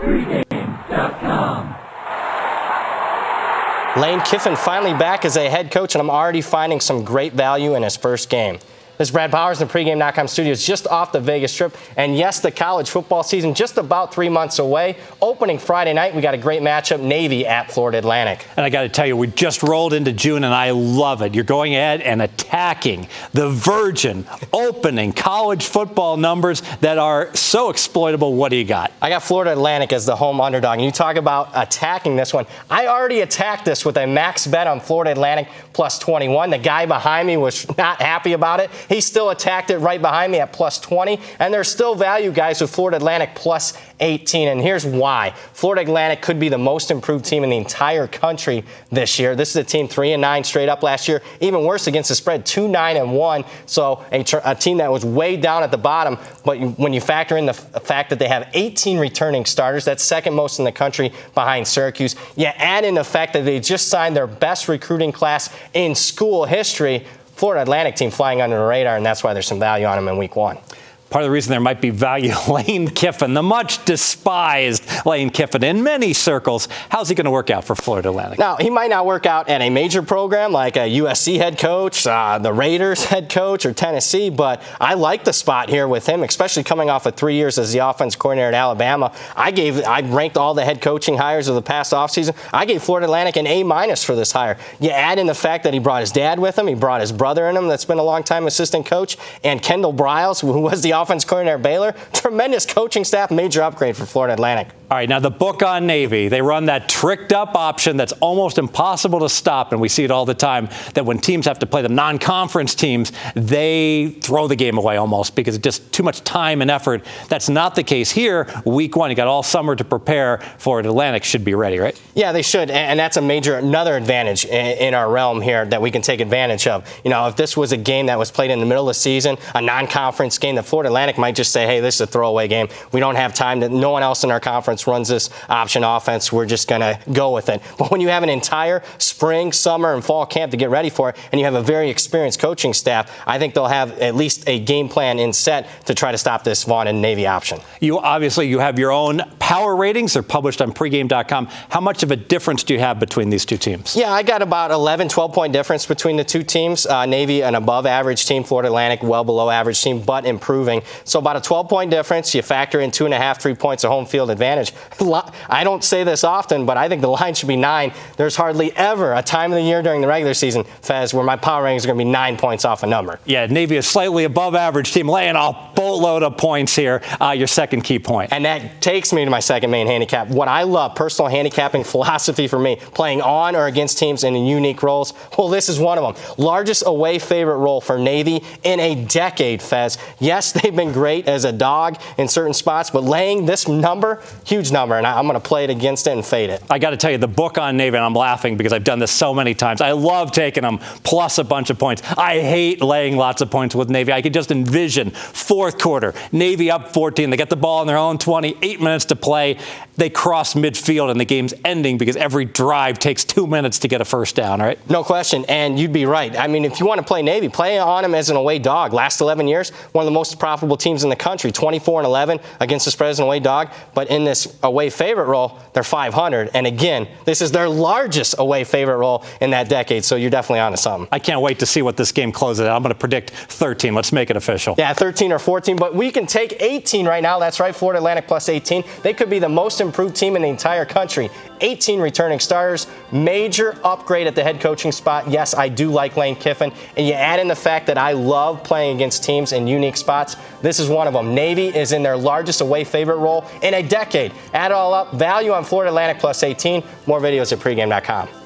Pregame.com. Lane Kiffin finally back as a head coach, and I'm already finding some great value in his first game. This is Brad Powers in the Pregame.com studios just off the Vegas Strip. And yes, the college football season just about 3 months away. Opening Friday night, we got a great matchup, Navy at Florida Atlantic. And I got to tell you, we just rolled into June, and I love it. You're going ahead and attacking the virgin opening college football numbers that are so exploitable. What do you got? I got Florida Atlantic as the home underdog. And you talk about attacking this one. I already attacked this with a max bet on Florida Atlantic plus 21. The guy behind me was not happy about it. He still attacked it right behind me at plus 20. And there's still value, guys, with Florida Atlantic plus 18. And here's why. Florida Atlantic could be the most improved team in the entire country this year. This is a team 3-9 straight up last year. Even worse against the spread, 2-9-1. So a team that was way down at the bottom. But when you factor in the fact that they have 18 returning starters, that's second most in the country behind Syracuse. You add in the fact that they just signed their best recruiting class in school history. Florida Atlantic team flying under the radar, and that's why there's some value on them in week one. Part of the reason there might be value, Lane Kiffin, the much despised Lane Kiffin in many circles. How's he going to work out for Florida Atlantic? Now, he might not work out at a major program like a USC head coach, the Raiders head coach, or Tennessee, but I like the spot here with him, especially coming off of 3 years as the offense coordinator at Alabama. I ranked all the head coaching hires of the past offseason. I gave Florida Atlantic an A- for this hire. You add in the fact that he brought his dad with him, he brought his brother in him that's been a long-time assistant coach, and Kendall Briles, who was the offense coordinator at Baylor. Tremendous coaching staff, major upgrade for Florida Atlantic. All right, now the book on Navy, they run that tricked-up option that's almost impossible to stop, and we see it all the time, that when teams have to play the non-conference teams, they throw the game away almost because it's just too much time and effort. That's not the case here. Week one, you got all summer to prepare. Florida Atlantic should be ready, right? Yeah, they should, and that's another advantage in our realm here that we can take advantage of. You know, if this was a game that was played in the middle of the season, a non-conference game, the Florida Atlantic might just say, hey, this is a throwaway game. We don't have time. No one else in our conference runs this option offense. We're just going to go with it. But when you have an entire spring, summer, and fall camp to get ready for it, and you have a very experienced coaching staff, I think they'll have at least a game plan in set to try to stop this Vaughn and Navy option. You have your own power ratings. They're published on pregame.com. How much of a difference do you have between these two teams? Yeah, I got about 11, 12-point difference between the two teams. Navy, an above-average team. Florida Atlantic, well below average team, but improving. So about a 12-point difference. You factor in 2.5, 3 points of home field advantage. I don't say this often, but I think the line should be 9. There's hardly ever a time of the year during the regular season, Fez, where my power rankings are going to be 9 points off a number. Yeah, Navy is slightly above average team, laying a boatload of points here. Your second key point. And that takes me to my second main handicap. What I love, personal handicapping philosophy for me, playing on or against teams in unique roles. Well, this is one of them. Largest away favorite role for Navy in a decade, Fez. Yes, they've been great as a dog in certain spots, but laying this number, huge number, and I'm going to play it against it and fade it. I got to tell you, the book on Navy, and I'm laughing because I've done this so many times. I love taking them plus a bunch of points. I hate laying lots of points with Navy. I could just envision fourth quarter, Navy up 14. They get the ball on their own 20, 8 minutes to play. They cross midfield and the game's ending because every drive takes 2 minutes to get a first down, right? No question, and you'd be right. I mean, if you want to play Navy, play on them as an away dog. Last 11 years, one of the most profitable teams in the country, 24-11 against the spread as an away dog. But in this away favorite role, they're 500. And again, this is their largest away favorite role in that decade, so you're definitely onto something. I can't wait to see what this game closes at. I'm going to predict 13. Let's make it official. Yeah, 13 or 14, but we can take 18 right now. That's right, Florida Atlantic plus 18. They could be the most improved team in the entire country. 18 returning starters, major upgrade at the head coaching spot. Yes, I do like Lane Kiffin. And you add in the fact that I love playing against teams in unique spots. This is one of them. Navy is in their largest away favorite role in a decade. Add it all up, value on Florida Atlantic plus 18. More videos at pregame.com.